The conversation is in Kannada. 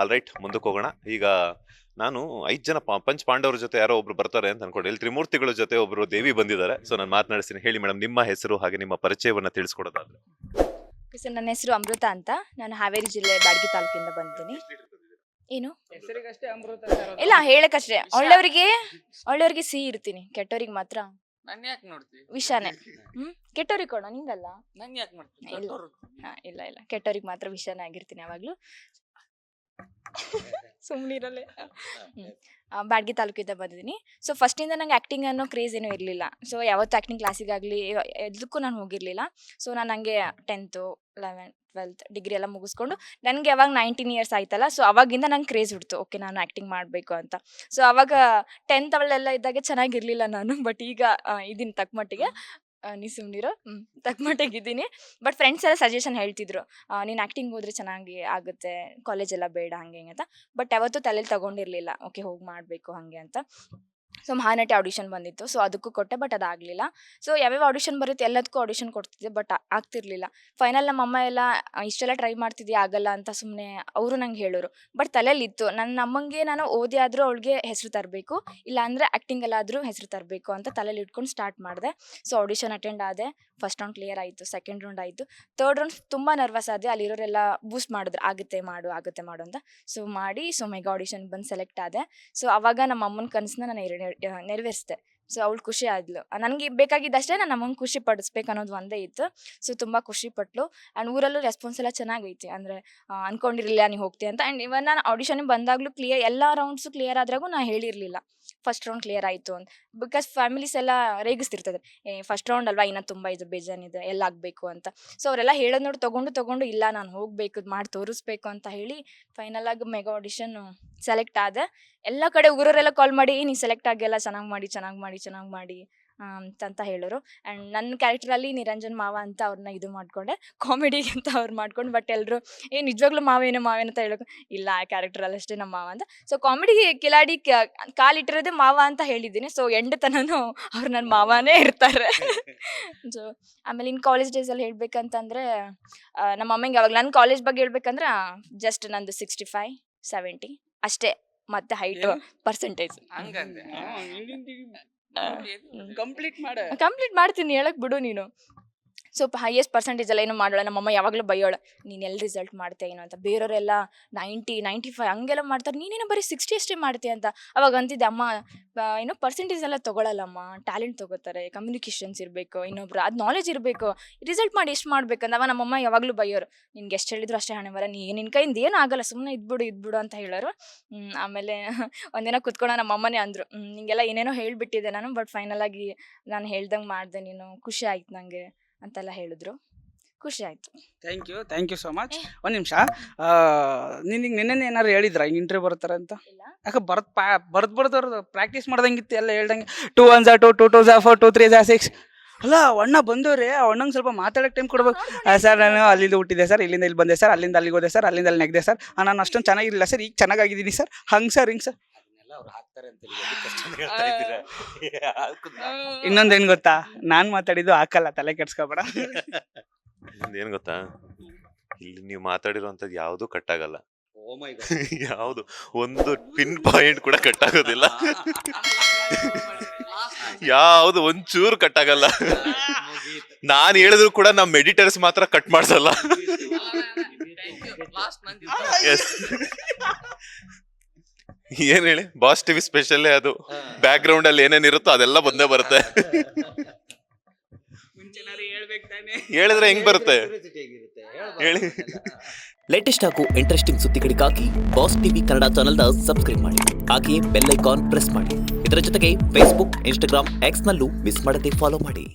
ಆಲ್ ರೈಟ್, ಮುಂದಕ್ಕೆ ಹೋಗೋಣ. ಈಗ ನಾನು 5 ಜನ ಪಂಚ್ ಪಾಂಡವರ ಜೊತೆ ಯಾರೋ ಒಬ್ರು ಬರ್ತಾರೆ ಅಂತ ಅನ್ಕೊಂಡು, ಇಲ್ಲಿ ತ್ರಿಮೂರ್ತಿಗಳ ಜೊತೆ ಒಬ್ರು ದೇವಿ ಬಂದಿದ್ದಾರೆ. ಸೊ ನಾನು ಮಾತನಾಡಿಸ್ತೀನಿ. ಹೇಳಿ ಮೇಡಮ್, ನಿಮ್ಮ ಹೆಸರು ಹಾಗೆ ನಿಮ್ಮ ಪರಿಚಯವನ್ನ ತಿಳಿಸ್ಕೊಡೋದಾದ್ರೆ. ಸರ್, ನನ್ನ ಹೆಸರು ಅಮೃತ ಅಂತ. ನಾನು ಹಾವೇರಿ ಜಿಲ್ಲೆ ಬ್ಯಾಡಗಿ ತಾಲೂಕಿಂದ ಬಂದಿದ್ದೀನಿ. ಏನು ಹೆಸರಿಗಷ್ಟೇ ಅಮೃತ ಇಲ್ಲ, ಹೇಳಕ್ಕಷ್ಟೇ. ಒಳ್ಳೆಯವ್ರಿಗೆ ಸಿಹಿ ಇರ್ತೀನಿ, ಕೆಟ್ಟವ್ರಿಗೆ ಮಾತ್ರ ನನ್ ಯಾಕೆ ನೋಡ್ತಿ ವಿಷಾನೇ. ಕೆಟ್ಟವ್ರಿಗೆ ಕೊಡೋ, ನಿಂಗಲ್ಲ. ನನ್ ಯಾಕೆ ಮಾಡ್ತೀನಿ ಇಲ್ಲ ಇಲ್ಲ, ಕೆಟ್ಟವ್ರಿಗೆ ಮಾತ್ರ ವಿಷಾನೇ ಆಗಿರ್ತೀನಿ ಯಾವಾಗ್ಲೂ. ಸುಮ್ಮನಿರಲ್ಲೇ. ಬ್ಯಾಡಗಿ ತಾಲೂಕಿಂದ ಬಂದಿದ್ದೀನಿ. ಸೊ ಫಸ್ಟಿಂದ ನಂಗೆ ಆ್ಯಕ್ಟಿಂಗ್ ಅನ್ನೋ ಕ್ರೇಜ್ ಏನೂ ಇರಲಿಲ್ಲ. ಸೊ ಯಾವತ್ತು ಆ್ಯಕ್ಟಿಂಗ್ ಕ್ಲಾಸಿಗಾಗಲಿ ಎದಕ್ಕೂ ನಾನು ಹೋಗಿರಲಿಲ್ಲ. ಸೊ ನಾನು ಹಂಗೆ 10th 11th 12th ಡಿಗ್ರಿ ಎಲ್ಲ ಮುಗಿಸ್ಕೊಂಡು ನನಗೆ ಯಾವಾಗ 19 years ಆಯ್ತಲ್ಲ, ಸೊ ಅವಾಗಿಂದ ನಂಗೆ ಕ್ರೇಜ್ ಬಿಡ್ತು, ಓಕೆ ನಾನು ಆ್ಯಕ್ಟಿಂಗ್ ಮಾಡಬೇಕು ಅಂತ. ಸೊ ಅವಾಗ 10th ಅವಳೆಲ್ಲ ಇದ್ದಾಗ ಚೆನ್ನಾಗಿರಲಿಲ್ಲ ನಾನು. ಬಟ್ ಈಗ ಇದೀನಿ ತಕ್ಕಮಟ್ಟಿಗೆ. ನೀ ಸುಮ್ಮನಿರೋ. ತಕ್ಕಮಟ್ಟಿಗಿದ್ದೀನಿ. ಬಟ್ ಫ್ರೆಂಡ್ಸ್ ಎಲ್ಲ ಸಜೆಷನ್ ಹೇಳ್ತಿದ್ರು, ನೀನು ಆ್ಯಕ್ಟಿಂಗ್ ಹೋದ್ರೆ ಚೆನ್ನಾಗಿ ಆಗುತ್ತೆ, ಕಾಲೇಜೆಲ್ಲ ಬೇಡ ಹಂಗೆ ಹಿಂಗೆ ಅಂತ. ಬಟ್ ಯಾವತ್ತೂ ತಲೆಯಲ್ಲಿ ತಗೊಂಡಿರಲಿಲ್ಲ, ಓಕೆ ಹೋಗಿ ಮಾಡಬೇಕು ಹಾಗೆ ಅಂತ. ಸೊ ಮಹಾನಟಿ ಆಡಿಷನ್ ಬಂದಿತ್ತು. ಸೊ ಅದಕ್ಕೂ ಕೊಟ್ಟೆ, ಬಟ್ ಅದಾಗಲಿಲ್ಲ. ಸೊ ಯಾವ್ಯಾವ ಆಡಿಷನ್ ಬರುತ್ತೆ ಎಲ್ಲದಕ್ಕೂ ಆಡಿಷನ್ ಕೊಡ್ತಿದ್ದೆ, ಬಟ್ ಆಗ್ತಿರ್ಲಿಲ್ಲ. ಫೈನಲ್ ನಮ್ಮಮ್ಮ ಎಲ್ಲ ಇಷ್ಟೆಲ್ಲ ಟ್ರೈ ಮಾಡ್ತಿದ್ಯಾ ಆಗಲ್ಲ ಅಂತ ಸುಮ್ಮನೆ ಅವರು ನಂಗೆ ಹೇಳೋರು. ಬಟ್ ತಲೆಯಲ್ಲಿತ್ತು, ನನ್ನ ಅಮ್ಮಂಗೆ ನಾನು ಓದಿ ಆದರೂ ಅವಳಿಗೆ ಹೆಸರು ತರಬೇಕು, ಇಲ್ಲಾಂದರೆ ಆ್ಯಕ್ಟಿಂಗಲ್ಲಾದರೂ ಹೆಸರು ತರಬೇಕು ಅಂತ ತಲೆಯಲ್ಲಿ ಇಟ್ಕೊಂಡು ಸ್ಟಾರ್ಟ್ ಮಾಡಿದೆ. ಸೊ ಆಡಿಷನ್ ಅಟೆಂಡ್ ಆದೆ. ಫಸ್ಟ್ ರೌಂಡ್ ಕ್ಲಿಯರ್ ಆಯಿತು, ಸೆಕೆಂಡ್ ರೌಂಡ್ ಆಯಿತು, ಥರ್ಡ್ ರೌಂಡ್ ತುಂಬ ನರ್ವಸ್ ಆದೆ. ಅಲ್ಲಿರೋರೆಲ್ಲ ಬೂಸ್ಟ್ ಮಾಡಿದ್ರು, ಆಗುತ್ತೆ ಮಾಡು ಅಂತ. ಸೊ ಮಾಡಿ ಮೆಗಾ ಆಡಿಷನ್ ಬಂದು ಸೆಲೆಕ್ಟ್ ಆದೆ. ಸೊ ಅವಾಗ ನಮ್ಮ ಅಮ್ಮನ ಕನಸನ್ನ ನಾನು ನೆರವೇರಿಸಿದೆ. ಸೊ ಅವಳು ಖುಷಿ ಆದ್ಲು. ನನಗೆ ಬೇಕಾಗಿದ್ದಷ್ಟೇ ನನ್ನ ಅಮ್ಮಂಗೆ ಖುಷಿ ಪಡಿಸ್ಬೇಕು ಅನ್ನೋದು ಒಂದೇ ಇತ್ತು. ಸೊ ತುಂಬ ಖುಷಿ ಪಟ್ಲು. ಆ್ಯಂಡ್ ಊರಲ್ಲೂ ರೆಸ್ಪಾನ್ಸ್ ಎಲ್ಲ ಚೆನ್ನಾಗೈತಿ. ಅಂದರೆ ಅಂದ್ಕೊಂಡಿರಲಿಲ್ಲ ನೀವು ಹೋಗ್ತೀಯ ಅಂತ. ಆ್ಯಂಡ್ ಇವನ್ ನಾನು ಆಡಿಷನ್ಗೆ ಬಂದಾಗಲೂ ಎಲ್ಲ ರೌಂಡ್ಸು ಕ್ಲಿಯರ್ ಆದ್ರಾಗೂ ನಾನು ಹೇಳಿರಲಿಲ್ಲ ಫಸ್ಟ್ ರೌಂಡ್ ಕ್ಲಿಯರ್ ಆಯಿತು ಅಂತ. ಬಿಕಾಸ್ ಫ್ಯಾಮಿಲೀಸ್ ಎಲ್ಲ ರೇಗಿಸ್ತಿರ್ತದೆ, ಫಸ್ಟ್ ರೌಂಡ್ ಅಲ್ವಾ, ಇನ್ನೂ ತುಂಬ ಇದು ಬೇಜಾನಿದೆ, ಎಲ್ಲ ಆಗಬೇಕು ಅಂತ. ಸೊ ಅವರೆಲ್ಲ ಹೇಳೋದು ನೋಡಿ ತೊಗೊಂಡು ಇಲ್ಲ ನಾನು ಹೋಗಬೇಕು, ಮಾಡಿ ತೋರಿಸ್ಬೇಕು ಅಂತ ಹೇಳಿ ಫೈನಲ್ ಆಗಿ ಮೆಗಾ ಆಡಿಷನ್ ಸೆಲೆಕ್ಟ್ ಆದೆ. ಎಲ್ಲ ಕಡೆ ಊರವರೆಲ್ಲ ಕಾಲ್ ಮಾಡಿ, ನೀನು ಸೆಲೆಕ್ಟ್ ಆಗಿಲ್ಲ, ಚೆನ್ನಾಗಿ ಮಾಡಿ ಅಂತ ಹೇಳೋರು. ಆ್ಯಂಡ್ ನನ್ನ ಕ್ಯಾರೆಕ್ಟ್ರಲ್ಲಿ ನಿರಂಜನ್ ಮಾವ ಅಂತ ಅವ್ರನ್ನ ಇದು ಮಾಡಿಕೊಂಡೆ, ಕಾಮಿಡಿಗೆ ಅಂತ ಅವ್ರು ಮಾಡ್ಕೊಂಡು. ಬಟ್ ಎಲ್ಲರೂ ನಿಜವಾಗ್ಲೂ ಮಾವೇನು ಅಂತ ಹೇಳೋಕೆ, ಇಲ್ಲ ಆ ಕ್ಯಾರೆಕ್ಟ್ರಲ್ಲಿ ಅಷ್ಟೇ ನಮ್ಮ ಮಾವ ಅಂತ. ಸೊ ಕಾಮಿಡಿಗೆ ಕಿಲಾಡಿ ಕಾಲಿಟ್ಟಿರೋದೇ ಮಾವ ಅಂತ ಹೇಳಿದ್ದೀನಿ. ಸೊ ಎಂಡತನೂ ಅವ್ರು ನನ್ನ ಮಾವನೇ ಇರ್ತಾರೆ. ಸೊ ಆಮೇಲೆ ಇನ್ನು ಕಾಲೇಜ್ ಡೇಸಲ್ಲಿ ಹೇಳ್ಬೇಕಂತಂದರೆ ನಮ್ಮ ಅಮ್ಮಂಗೆ ಯಾವಾಗ ನನ್ನ ಕಾಲೇಜ್ ಬಗ್ಗೆ ಹೇಳ್ಬೇಕಂದ್ರೆ ಜಸ್ಟ್ ನಂದು 65 70 ಅಷ್ಟೇ. ಮತ್ತು ಹೈಟು ಪರ್ಸೆಂಟೇಜ್ ಕಂಪ್ಲೀಟ್ ಮಾಡ್ತೀನಿ, ಹೇಳಕ್ ಬಿಡು ನೀನು. ಸ್ವಲ್ಪ ಹೈಯೆಸ್ಟ್ ಪರ್ಸೆಂಟೇಜ್ ಎಲ್ಲ ಏನು ಮಾಡೋಳ. ನಮ್ಮಮ್ಮ ಯಾವಾಗಲೂ ಬೈಯೋಳು, ನೀನು ಎಲ್ಲಿ ರಿಸಲ್ಟ್ ಮಾಡ್ತೀಯ ಏನು ಅಂತ. ಬೇರೆಯವರೆಲ್ಲ 90 95 ಹಂಗೆಲ್ಲ ಮಾಡ್ತಾರೆ, ನೀನೇನೋ ಬರೀ 60 ಅಷ್ಟೇ ಮಾಡ್ತೀಯ ಅಂತ. ಅವಾಗ ಅಂತಿದ್ದೆ, ಅಮ್ಮ ಏನೋ ಪರ್ಸೆಂಟೇಜ್ ಎಲ್ಲ ತೊಗೊಳಲ್ಲಮ್ಮ, ಟ್ಯಾಲೆಂಟ್ ತೊಗೋತಾರೆ, ಕಮ್ಯುನಿಕೇಷನ್ಸ್ ಇರಬೇಕು, ಇನ್ನೊಬ್ರು ಅದು ನಾಲೆಜ್ ಇರಬೇಕು, ರಿಸಲ್ಟ್ ಮಾಡಿ ಎಷ್ಟು ಮಾಡ್ಬೇಕಂತ. ಅವ ನಮ್ಮಮ್ಮ ಯಾವಾಗಲೂ ಬೈಯೋರು, ನಿನ್ಗೆ ಎಷ್ಟು ಹೇಳಿದ್ರು ಅಷ್ಟೇ ಹಣೆ ಬರ, ನಿನ್ನ ಕೈಯಿಂದ ಏನೂ ಆಗಲ್ಲ, ಸುಮ್ಮನೆ ಇದ್ಬಿಡು ಅಂತ ಹೇಳೋರು. ಆಮೇಲೆ ಒಂದಿನ ಕುತ್ಕೊಂಡು ನಮ್ಮಮ್ಮನೇ ಅಂದರು, ನಿಂಗೆಲ್ಲ ಏನೇನೋ ಹೇಳಿಬಿಟ್ಟಿದ್ದೆ ನಾನು, ಬಟ್ ಫೈನಲ್ ಆಗಿ ನಾನು ಹೇಳ್ದಂಗೆ ಮಾಡಿದೆ, ನೀನು ಖುಷಿ ಆಯ್ತು ನನಗೆ ಅಂತೆಲ್ಲ ಹೇಳಿದ್ರು. ಖುಷಿ ಆಯ್ತು. Thank you so much. ಒಂದು ನಿಮಿಷ, ನಿನಗೆ ನಿನ್ನೆ ಏನಾರು ಹೇಳಿದ್ರ ಹಿಂಗೆ ಇಂಟರ್ವ್ಯೂ ಬರ್ತಾರೆ ಅಂತ? ಯಾಕೆ ಬರ್ದವ್ರದ್ದು ಪ್ರಾಕ್ಟೀಸ್ ಮಾಡ್ದಂಗಿತ್ತು, ಎಲ್ಲ ಹೇಳ್ದಂಗೆ 2 1 2 2 2 4 2 3 6. ಅಲ್ಲ ಅಣ್ಣ ಬಂದವ್ರೆ, ಆ ಅಣ್ಣಂಗೆ ಸ್ವಲ್ಪ ಮಾತಾಡೋಕೆ ಟೈಮ್ ಕೊಡ್ಬೇಕು. ಸರ್ ನಾನು ಅಲ್ಲಿಂದ ಹುಟ್ಟಿದೆ ಸರ್, ಇಲ್ಲಿಂದ ಇಲ್ಲಿ ಬಂದೆ ಸರ್, ಅಲ್ಲಿಂದ ಅಲ್ಲಿಗೆ ಹೋದೆ ಸರ್, ಅಲ್ಲಿಂದ ಅಲ್ಲಿ ನೆಗ್ದೆ ಸರ್, ನಾನು ಅಷ್ಟೊಂದು ಚೆನ್ನಾಗಿರಲಿಲ್ಲ ಸರ್, ಈಗ ಚೆನ್ನಾಗಿದ್ದೀನಿ ಸರ್, ಹಂಗೆ ಸರ್ ಹಿಂಗೆ ಸರ್. ಇನ್ನೊಂದೇನ್ ಗೊತ್ತಾ, ನಾನ್ ಮಾತಾಡಿದ್ದು ಹಾಕಲ್ಲ, ತಲೆ ಕೆಡ್ಸ್ಕೊಬೇಡ. ಏನ್ ಗೊತ್ತಾ, ಇಲ್ಲಿ ನೀವು ಮಾತಾಡಿರೋಂಥದ್ದು ಯಾವುದು ಕಟ್ ಆಗಲ್ಲ. ಯಾವುದು ಒಂದು ಪಿನ್ ಪಾಯಿಂಟ್ ಕೂಡ ಕಟ್ ಆಗೋದಿಲ್ಲ. ಯಾವುದು ಒಂಚೂರು ಕಟ್ ಆಗಲ್ಲ. ನಾನ್ ಹೇಳಿದ್ರು ಕೂಡ ನಮ್ಮ ಎಡಿಟರ್ಸ್ ಮಾತ್ರ ಕಟ್ ಮಾಡ್ಸಲ್ಲ. ಏನ್ ಹೇಳಿ, ಬಾಸ್ ಟಿವಿ ಸ್ಪೆಷಲ್ಲೇ ಅದು. ಬ್ಯಾಕ್ ಗ್ರೌಂಡ್ ಅಲ್ಲಿ ಏನೇನಿರುತ್ತೋ ಅದೆಲ್ಲ ಬಂದೇ ಬರುತ್ತೆ. ಹೇಳಿದ್ರೆ ಹೆಂಗ್ ಬರುತ್ತೆ ಹೇಳಿ. ಲೇಟೆಸ್ಟ್ ಹಾಗೂ ಇಂಟ್ರೆಸ್ಟಿಂಗ್ ಸುದ್ದಿಗಳಿಗಾಗಿ ಬಾಸ್ ಟಿವಿ ಕನ್ನಡ ಚಾನೆಲ್ನ ಸಬ್ಸ್ಕ್ರೈಬ್ ಮಾಡಿ, ಹಾಗೆಯೇ ಬೆಲ್ ಐಕಾನ್ ಪ್ರೆಸ್ ಮಾಡಿ. ಇದರ ಜೊತೆಗೆ ಫೇಸ್ಬುಕ್, ಇನ್ಸ್ಟಾಗ್ರಾಮ್, ಎಕ್ಸ್ ನಲ್ಲೂ ಮಿಸ್ ಮಾಡದೆ ಫಾಲೋ ಮಾಡಿ.